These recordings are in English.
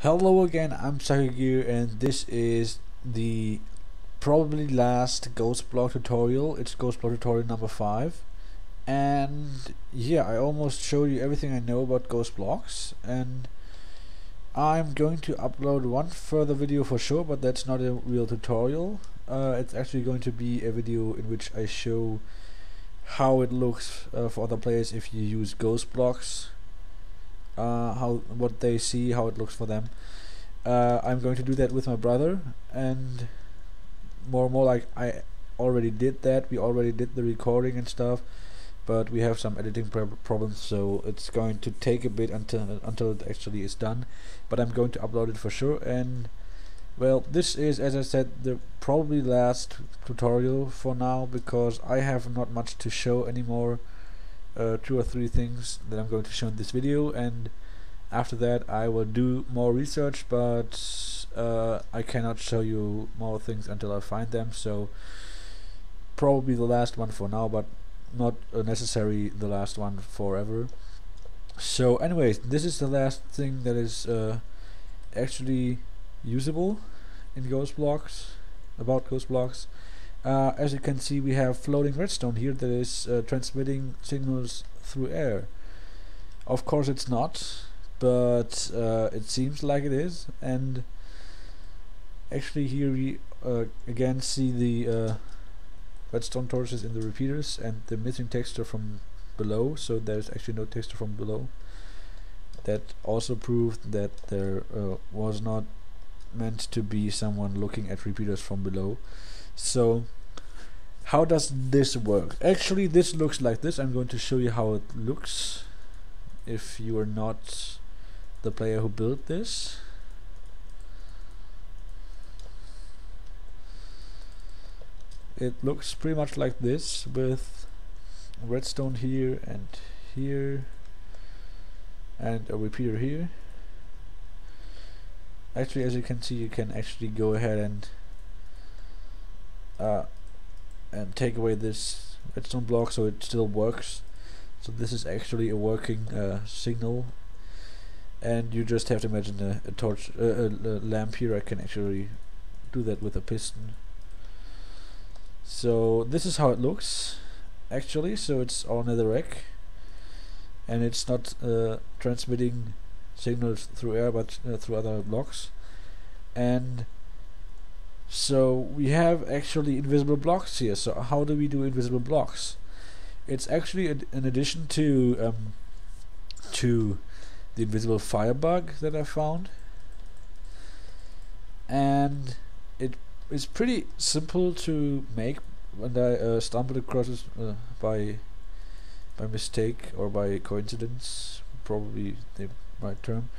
Hello again, I'm PsychoGear and this is the probably last Ghost Block tutorial. It's Ghost Block tutorial number 5. And yeah, I almost showed you everything I know about Ghost Blocks, and I'm going to upload one further video for sure, but that's not a real tutorial. It's actually going to be a video in which I show how it looks for other players if you use Ghost Blocks. What they see, how it looks for them. I'm going to do that with my brother, and more like I already did that. We already did the recording and stuff, but we have some editing problems, so it's going to take a bit until it actually is done. But I'm going to upload it for sure. And well, this is, as I said, the probably last tutorial for now, because I have not much to show anymore. 2 or 3 things that I'm going to show in this video, and after that I will do more research, but I cannot show you more things until I find them, so probably the last one for now, but not necessarily the last one forever. So anyways, this is the last thing that is actually usable in Ghost Blocks, about Ghost Blocks. As you can see, we have floating redstone here that is transmitting signals through air. Of course it's not, but it seems like it is. And actually here we again see the redstone torches in the repeaters and the missing texture from below, so there's actually no texture from below. That also proved that there was not meant to be someone looking at repeaters from below. So how does this work? Actually, this looks like this. I'm going to show you how it looks if you are not the player who built this. It looks pretty much like this, with redstone here and a repeater here. Actually, as you can see, you can actually go ahead and take away this redstone block, so it still works. So this is actually a working signal, and you just have to imagine a torch, a lamp here. I can actually do that with a piston. So this is how it looks actually. So it's on the rack, and it's not transmitting signals through air, but through other blocks. And so we have actually invisible blocks here. So how do we do invisible blocks? It's actually an addition to the invisible fire bug that I found, and it is pretty simple to make. And I stumbled across it by mistake or by coincidence, probably the right term.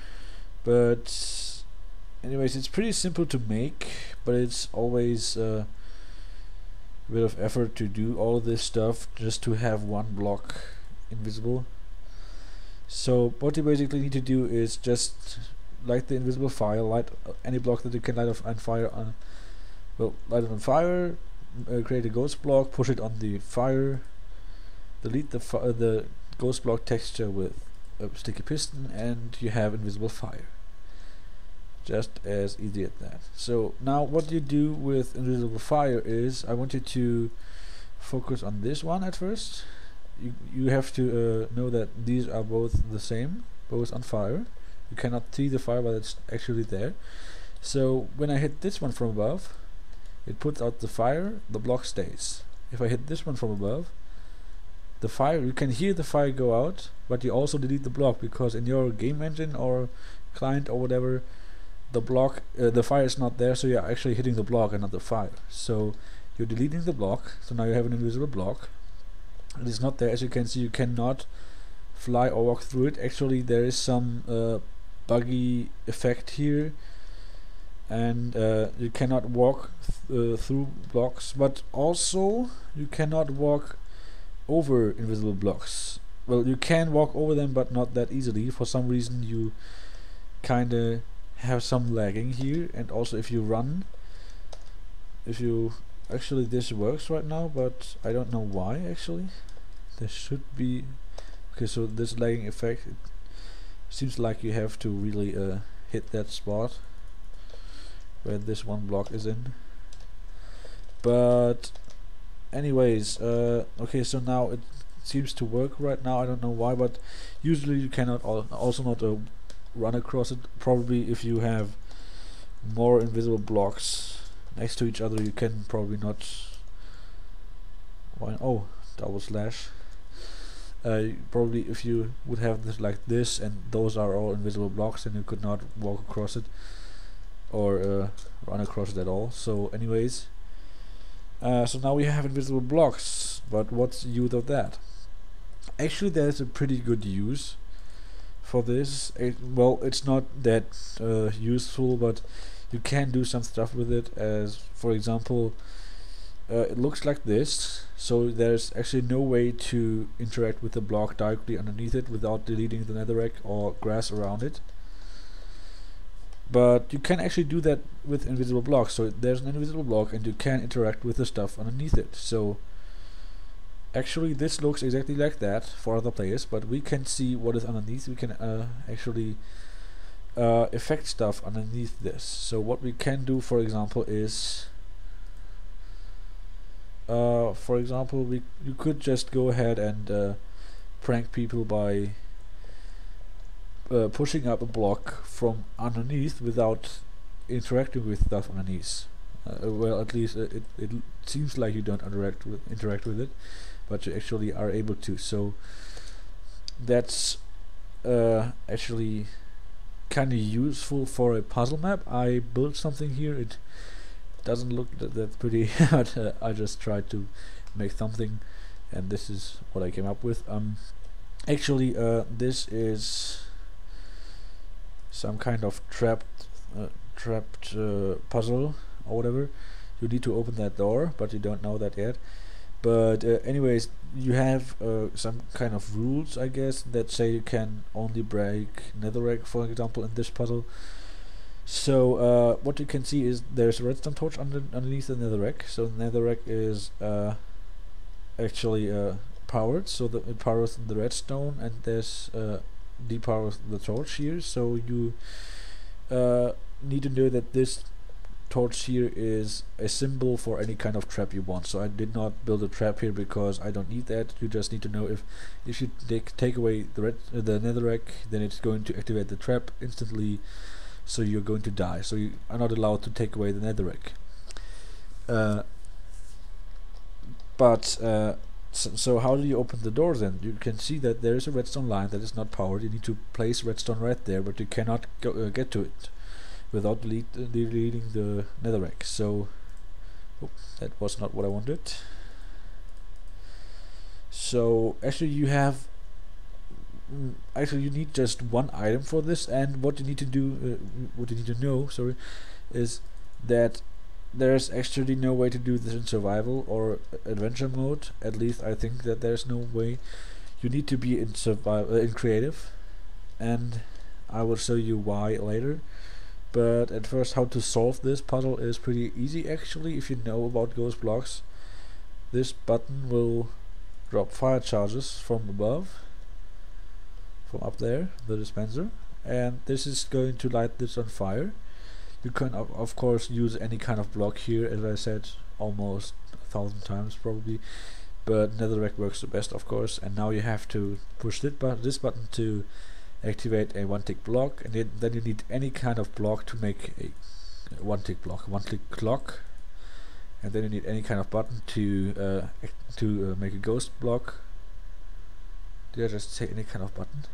But anyways, it's pretty simple to make, but it's always a bit of effort to do all this stuff just to have one block invisible. So what you basically need to do is just light the invisible fire, light any block that you can light on fire on. Well, light it on fire, create a ghost block, push it on the fire, delete the ghost block texture with a sticky piston, and you have invisible fire. Just as easy as that. So now what you do with invisible fire is, I want you to focus on this one at first. You have to know that these are both the same, both on fire. You cannot see the fire, but it's actually there. So when I hit this one from above, it puts out the fire, the block stays. If I hit this one from above, the fire, you can hear the fire go out, but you also delete the block, because in your game engine or client or whatever, the block, the fire is not there, so you're actually hitting the block and not the fire. So you're deleting the block, so now you have an invisible block. It is not there. As you can see, you cannot fly or walk through it. Actually, there is some buggy effect here, and you cannot walk through blocks, but also you cannot walk over invisible blocks. Well, you can walk over them, but not that easily. For some reason, you kinda have some lagging here. And also if you run, actually this works right now, but I don't know why. Actually there should be, okay, so this lagging effect, it seems like you have to really hit that spot where this one block is in. But anyways, okay, so now it seems to work right now. I don't know why, but usually you cannot also not run across it. Probably if you have more invisible blocks next to each other, you can probably not. Why? Oh, double slash. Probably if you would have this like this, and those are all invisible blocks, then you could not walk across it or run across it at all. So anyways, so now we have invisible blocks, but what's the use of that? Actually, there's a pretty good use for this. Well, it's not that useful, but you can do some stuff with it. As for example, it looks like this, so there's actually no way to interact with the block directly underneath it without deleting the netherrack or grass around it. But you can actually do that with invisible blocks. So there's an invisible block and you can interact with the stuff underneath it. So actually this looks exactly like that for other players, but we can see what is underneath. We can actually affect stuff underneath this. So what we can do, for example, is you could just go ahead and prank people by pushing up a block from underneath without interacting with stuff underneath. Well, at least it seems like you don't interact with it, but you actually are able to. So that's actually kind of useful for a puzzle map. I built something here. It doesn't look that pretty, but I just tried to make something, and this is what I came up with. Actually, this is some kind of trapped puzzle or whatever. You need to open that door, but you don't know that yet. But anyways, you have some kind of rules, I guess, that say you can only break netherrack, for example, in this puzzle. So what you can see is there's a redstone torch underneath the netherrack. So the netherrack is actually powered, so that it powers the redstone, and there's depowers the torch here. So you need to know that this torch here is a symbol for any kind of trap you want. So I did not build a trap here because I don't need that. You just need to know if you take away the netherrack, then it's going to activate the trap instantly, so you're going to die. So you are not allowed to take away the netherrack. So how do you open the door then? You can see that there is a redstone line that is not powered. You need to place redstone right there, but you cannot get to it without deleting the netherrack. So that was not what I wanted. So actually you have you need just one item for this, and what you need to do, what you need to know, sorry, is that there's actually no way to do this in survival or adventure mode. At least I think that there's no way. You need to be in in creative, and I will show you why later. But at first, how to solve this puzzle is pretty easy actually. If you know about ghost blocks, this button will drop fire charges from above, from up there, the dispenser, and this is going to light this on fire. You can of course use any kind of block here, as I said almost 1,000 times probably, but netherrack works the best, of course. And now you have to push this button to activate a one-tick block, and then you need any kind of block to make a one-tick block, one-click clock, and then you need any kind of button to make a ghost block. Did I just say any kind of button?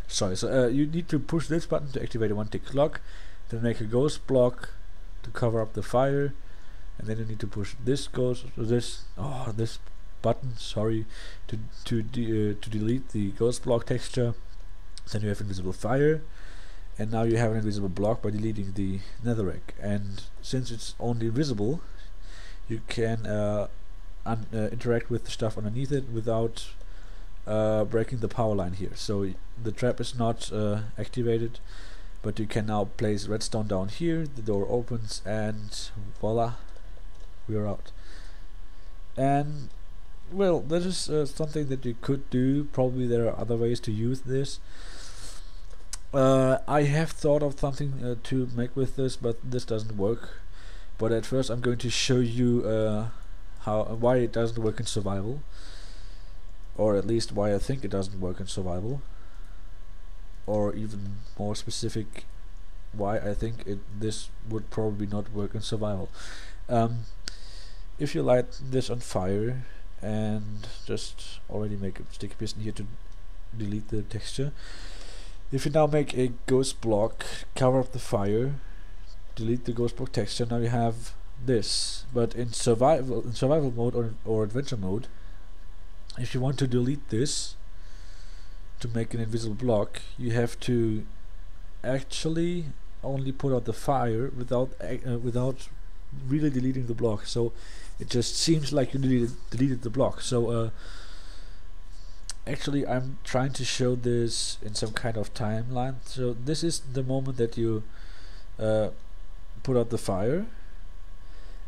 Sorry. So you need to push this button to activate a one-tick clock, then make a ghost block to cover up the fire, and then you need to push this this button, sorry, to delete the ghost block texture. Then you have invisible fire, and now you have an invisible block by deleting the netherrack. And since it's only visible, you can interact with the stuff underneath it without breaking the power line here. So the trap is not activated, but you can now place redstone down here. The door opens, and voila, we are out. And well, that is something that you could do. Probably there are other ways to use this. I have thought of something to make with this, but this doesn't work. But at first I'm going to show you why it doesn't work in survival, or at least why I think it doesn't work in survival, or even more specific, why I think this would probably not work in survival. If you light this on fire, and just already make a sticky piston here to delete the texture. If you now make a ghost block, cover up the fire, delete the ghost block texture, now you have this. But in survival mode or adventure mode, if you want to delete this to make an invisible block, you have to actually only put out the fire without really deleting the block. So it just seems like you deleted the block. So actually I'm trying to show this in some kind of timeline. So this is the moment that you put out the fire,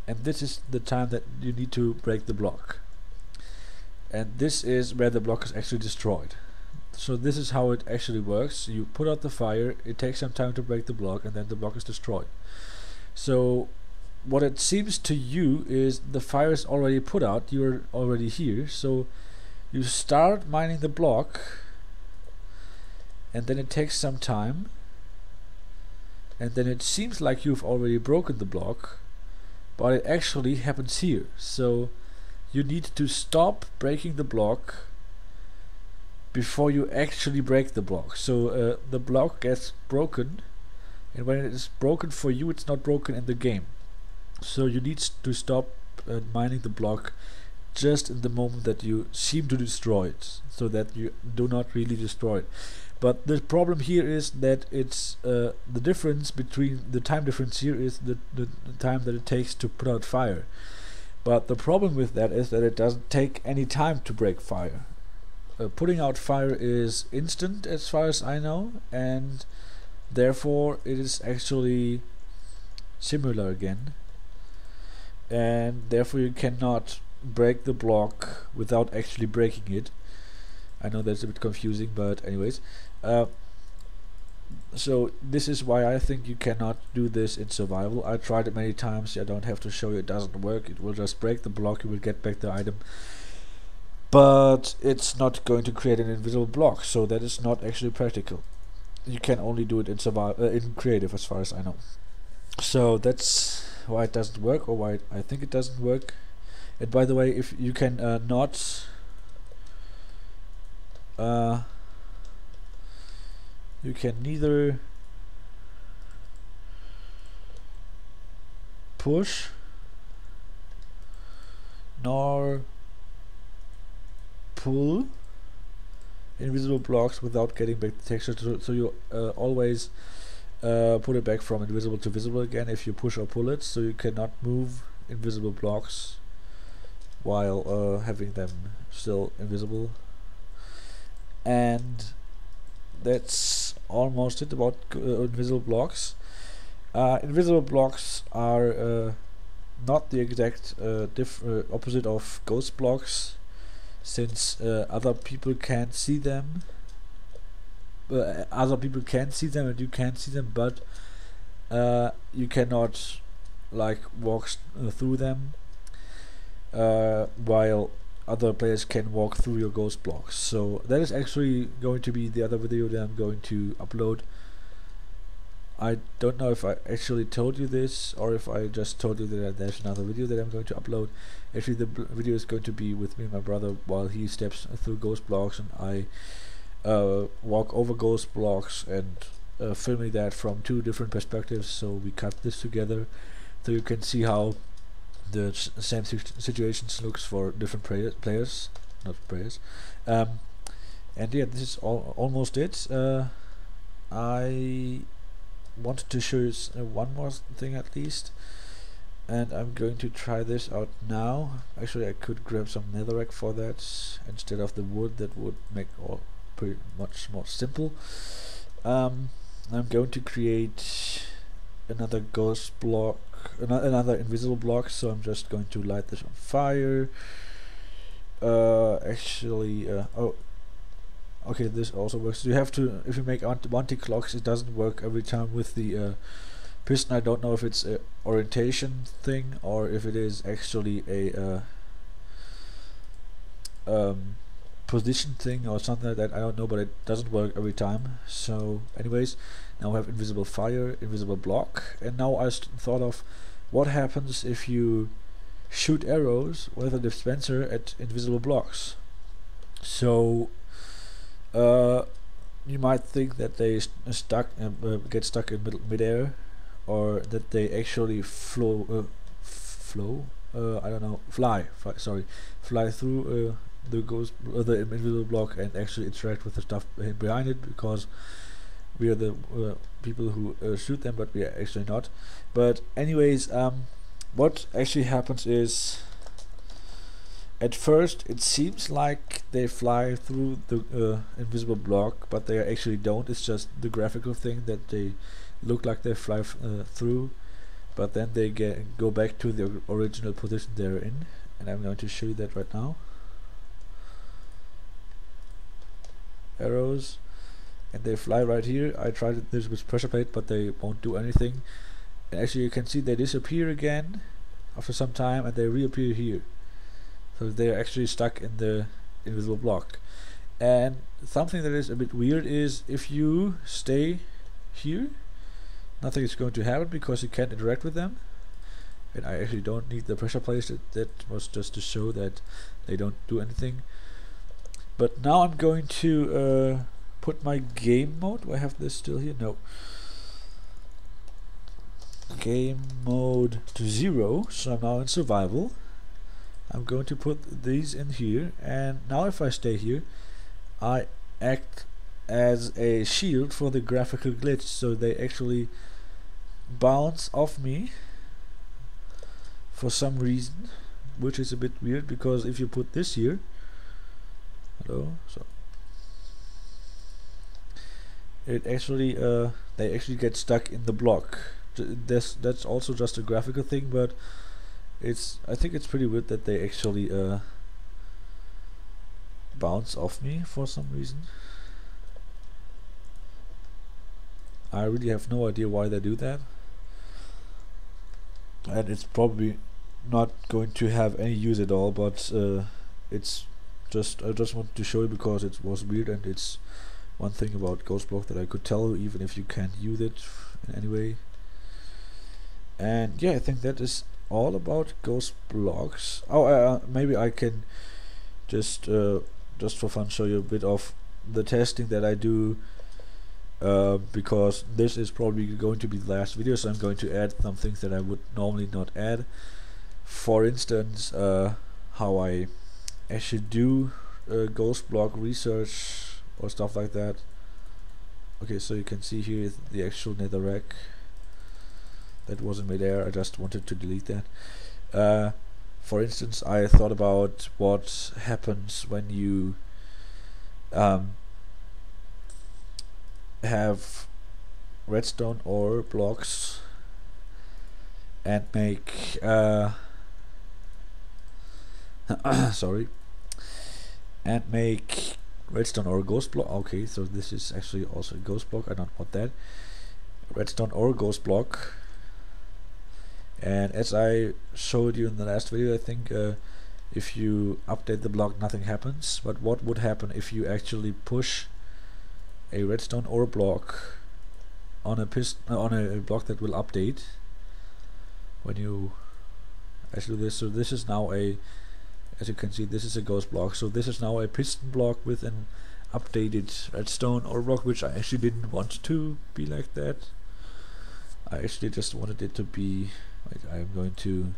and this is the time that you need to break the block, and this is where the block is actually destroyed. So this is how it actually works. You put out the fire, it takes some time to break the block, and then the block is destroyed. So what it seems to you is the fire is already put out, you're already here, so you start mining the block, and then it takes some time, and then it seems like you've already broken the block, but it actually happens here. So you need to stop breaking the block before you actually break the block. So the block gets broken, and when it is broken for you, it's not broken in the game. So you need to stop mining the block just in the moment that you seem to destroy it, so that you do not really destroy it. But the problem here is that it's the difference between the time difference here is the time that it takes to put out fire. But the problem with that is that it doesn't take any time to break fire. Putting out fire is instant as far as I know, and therefore it is actually similar again, and therefore you cannot break the block without actually breaking it. I know that's a bit confusing, but anyways, so this is why I think you cannot do this in survival. I tried it many times. I don't have to show you, it doesn't work. It will just break the block, you will get back the item, but it's not going to create an invisible block, so that is not actually practical. You can only do it in survival, in creative, as far as I know. So that's why it doesn't work, or why I think it doesn't work. And by the way, if you can you can neither push nor pull invisible blocks without getting back the texture. So you always put it back from invisible to visible again if you push or pull it. So you cannot move invisible blocks while having them still invisible. And that's almost it about invisible blocks. Invisible blocks are not the exact opposite of ghost blocks, since other people can't see them. Other people can see them and you can't see them, but you cannot like walk through them, while other players can walk through your ghost blocks. So that is actually going to be the other video that I'm going to upload. I don't know if I actually told you this, or if I just told you that there's another video that I'm going to upload. Actually, the video is going to be with me and my brother while he steps through ghost blocks and I walk over ghost blocks, and filming that from two different perspectives. So we cut this together so you can see how the same situations looks for different players, not players. And yeah, this is almost it. I wanted to show you one more thing at least, and I'm going to try this out now. Actually, I could grab some netherrack for that instead of the wood. That would make all pretty much more simple. I'm going to create another ghost block, another invisible block, so I'm just going to light this on fire. Actually, oh, Okay, this also works. You have to, if you make anti-clocks, it doesn't work every time with the piston. I don't know if it's a orientation thing or if it is actually a position thing or something like that. I don't know, but it doesn't work every time. So anyways, now we have invisible fire, invisible block, and now I thought of what happens if you shoot arrows with a dispenser at invisible blocks. So you might think that they get stuck in midair, or that they actually I don't know, fly through the invisible block and actually interact with the stuff behind it, because we are the people who shoot them, but we are actually not. But anyways, what actually happens is, at first it seems like they fly through the invisible block, but they actually don't. It's just the graphical thing that they look like they fly through, but then they go back to the original position they're in, and I'm going to show you that right now. Arrows, and they fly right here. I tried this with pressure plate, but they won't do anything. And actually you can see they disappear again after some time, and they reappear here. So they're actually stuck in the invisible block. And something that is a bit weird is, if you stay here, nothing is going to happen because you can't interact with them. And I actually don't need the pressure plates. That was just to show that they don't do anything. But now I'm going to put my game mode. Do I have this still here? No. Game mode to 0. So I'm now in survival. I'm going to put these in here, and now if I stay here, I act as a shield for the graphical glitch, so they actually bounce off me for some reason, which is a bit weird, because if you put this here, it actually they actually get stuck in the block. That's also just a graphical thing, but I think it's pretty weird that they actually bounce off me for some reason. I really have no idea why they do that, and it's probably not going to have any use at all, but it's just, I just wanted to show you because it was weird, and it's one thing about Ghost Block that I could tell you, even if you can't use it in any way. And yeah, I think that is all about Ghost Blocks. Oh, maybe I can just for fun show you a bit of the testing that I do, because this is probably going to be the last video, so I'm going to add some things that I would normally not add. For instance, how I actually do Ghost Block research or stuff like that. Okay, so you can see here the actual netherrack that wasn't made there. I just wanted to delete that. For instance, I thought about what happens when you have redstone ore blocks and make sorry, and make redstone ore ghost block. Okay, so this is actually also a ghost block. I don't want that. Redstone ore ghost block. And as I showed you in the last video, I think if you update the block, nothing happens. But what would happen if you actually push a redstone ore block on a block that will update when you actually do this? So this is now a, as you can see, this is a ghost block. So this is now a piston block with an updated redstone ore block, which I actually didn't want to be like that. I actually just wanted it to be. Wait, I'm going to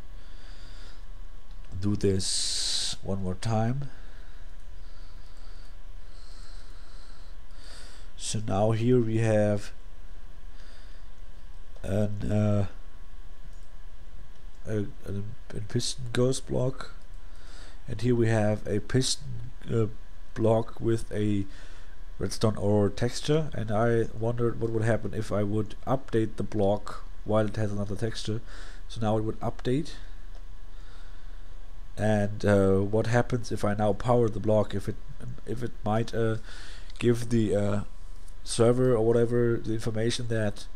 do this one more time. So now here we have a piston ghost block, and here we have a piston block with a redstone ore texture, and I wondered what would happen if I would update the block while it has another texture. So now it would update, and what happens if I now power the block, if it might give the server or whatever the information that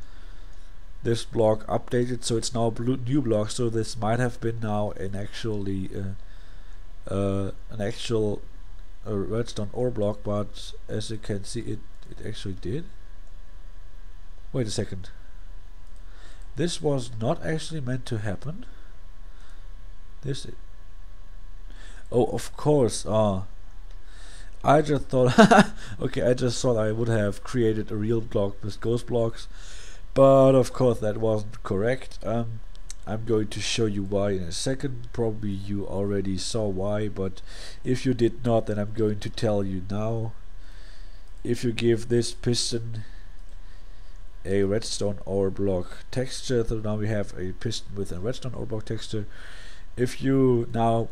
this block updated, so it's now a new block. So this might have been now an actual redstone ore block, but as you can see, it actually did. Wait a second. This was not actually meant to happen. Oh, of course. I just thought okay, I just thought I would have created a real block with ghost blocks, but of course that wasn't correct. I'm going to show you why in a second. Probably you already saw why, but if you did not, then I'm going to tell you now. If you give this piston a redstone ore block texture, so now we have a piston with a redstone ore block texture. If you now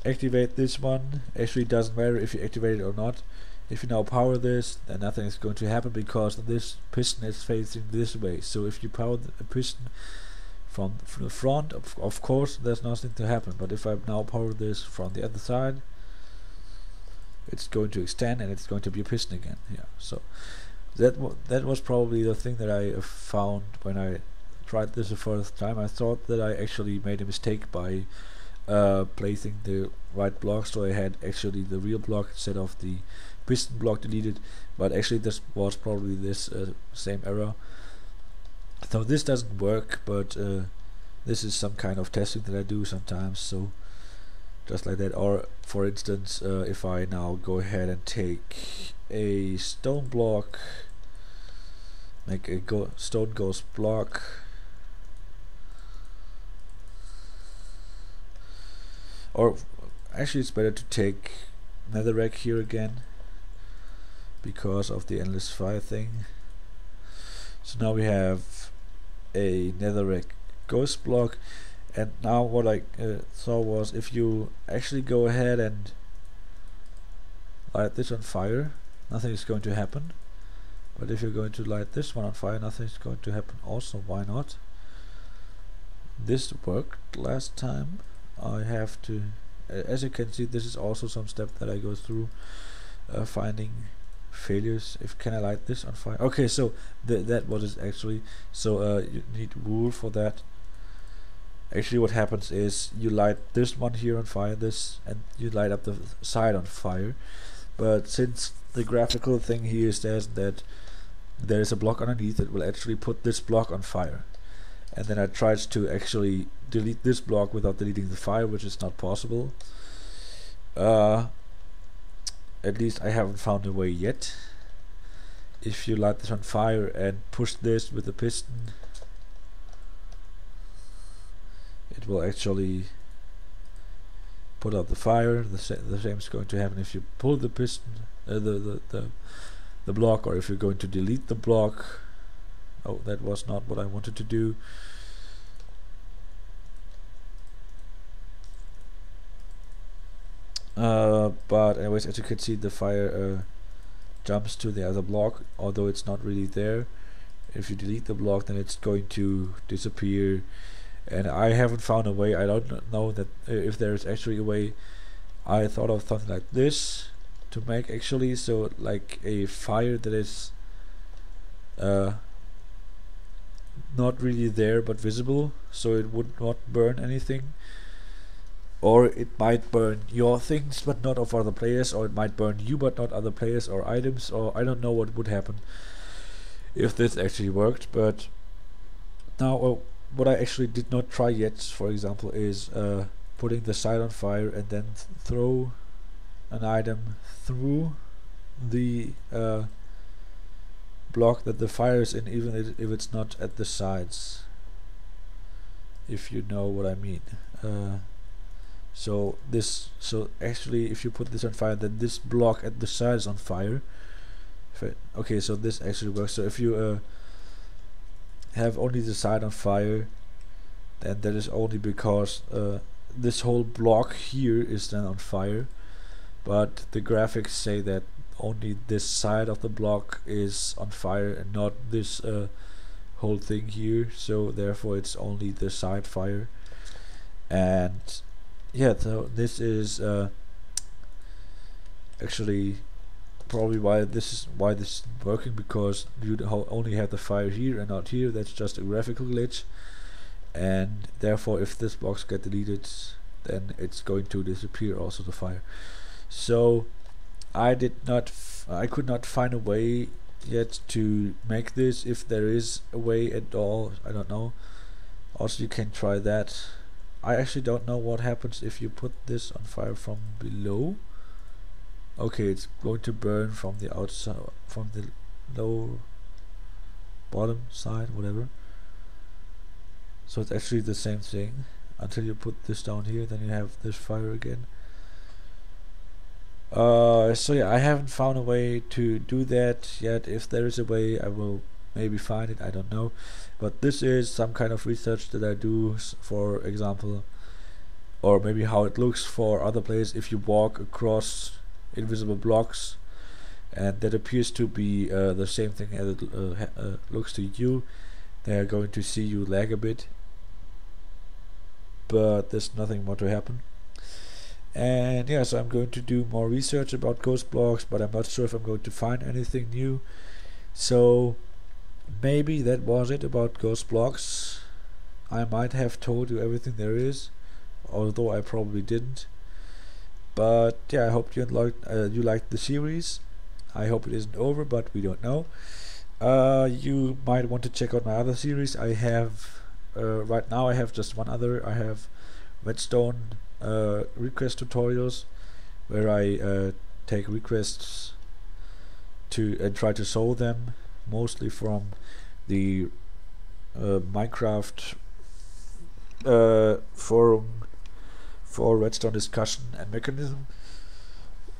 activate this one, actually it doesn't matter if you activate it or not. If you now power this, then nothing is going to happen because this piston is facing this way. So if you power the piston from the front, of course there's nothing to happen, but if I now power this from the other side, it's going to extend and it's going to be a piston again. Yeah, so that was probably the thing that I found when I tried this the first time. I thought that I actually made a mistake by placing the right block, so I had actually the real block instead of the piston block deleted, but actually this was probably this same error. So this doesn't work, but this is some kind of testing that I do sometimes, so just like that. Or for instance, if I now go ahead and take a stone block, make a stone ghost block, or actually it's better to take netherrack here again because of the endless fire thing. So now we have a netherrack ghost block, and now what I saw was if you actually go ahead and light this on fire, nothing is going to happen. But if you're going to light this one on fire, nothing is going to happen also. Why not? This worked last time. I have to, as you can see, this is also some step that I go through, finding failures. If can I light this on fire? Okay, so that was it actually. So you need wool for that. Actually what happens is you light this one here on fire, this, and you light up the side on fire. But since the graphical thing here says that there is a block underneath, it will actually put this block on fire. And then I tried to actually delete this block without deleting the fire, which is not possible. At least I haven't found a way yet. If you light this on fire and push this with the piston, it will actually put out the fire. The same is going to happen if you pull the piston, the block, or if you're going to delete the block. Oh, that was not what I wanted to do. But anyways, as you can see, the fire jumps to the other block, although it's not really there. If you delete the block, then it's going to disappear. And I haven't found a way. I don't know that if there is actually a way. I thought of something like this to make actually, so like a fire that is not really there but visible, so it would not burn anything. Or it might burn your things but not of other players, or it might burn you but not other players or items, or I don't know what would happen if this actually worked. But now what I actually did not try yet, for example, is putting the side on fire and then throw an item through the block that the fire is in, even if it's not at the sides, if you know what I mean. So actually if you put this on fire, then this block at the side is on fire. Okay, so this actually works. So if you have only the side on fire, then that is only because this whole block here is then on fire, but the graphics say that only this side of the block is on fire and not this whole thing here, so therefore it's only the side fire. And yeah, so this is actually probably why this is working, because you only have the fire here and not here. That's just a graphical glitch, and therefore if this box get deleted, then it's going to disappear also the fire. So I could not find a way yet to make this. If there is a way at all, I don't know. Also, you can try that. I actually don't know what happens if you put this on fire from below. Okay, it's going to burn from the outside, from the lower bottom side, whatever. So it's actually the same thing until you put this down here, then you have this fire again. So yeah, I haven't found a way to do that yet. If there is a way, I will maybe find it, I don't know. But this is some kind of research that I do, for example, or maybe how it looks for other players if you walk across invisible blocks, and that appears to be the same thing as it looks to you. They are going to see you lag a bit, but there's nothing more to happen. And yeah, so I'm going to do more research about ghost blocks, but I'm not sure if I'm going to find anything new. So maybe that was it about ghost blocks. I might have told you everything there is, although I probably didn't. But yeah, I hope you liked the series. I hope it isn't over, but we don't know. You might want to check out my other series. I have right now I have just one other. I have Redstone request tutorials, where I take requests and try to solve them, mostly from the Minecraft forum for Redstone discussion and mechanism,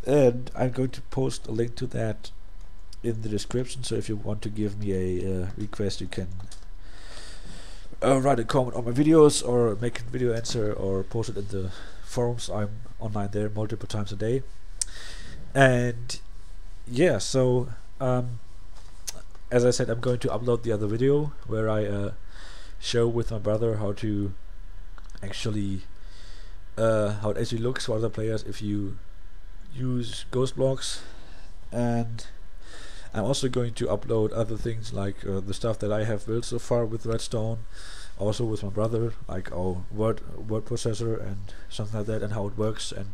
and I'm going to post a link to that in the description. So if you want to give me a request, you can write a comment on my videos, or make a video answer, or post it in the forums. I'm online there multiple times a day. And yeah, so as I said, I'm going to upload the other video where I show with my brother how to actually how it actually looks for other players if you use ghost blocks. And I'm also going to upload other things, like the stuff that I have built so far with Redstone, also with my brother, like our word processor and something like that, and how it works and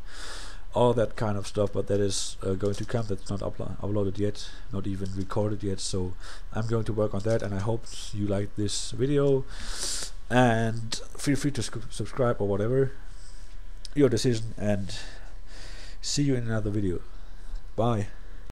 all that kind of stuff. But that is going to come. That's not uploaded yet, not even recorded yet. So I'm going to work on that, and I hope you like this video. And feel free to subscribe or whatever, your decision, and see you in another video. Bye.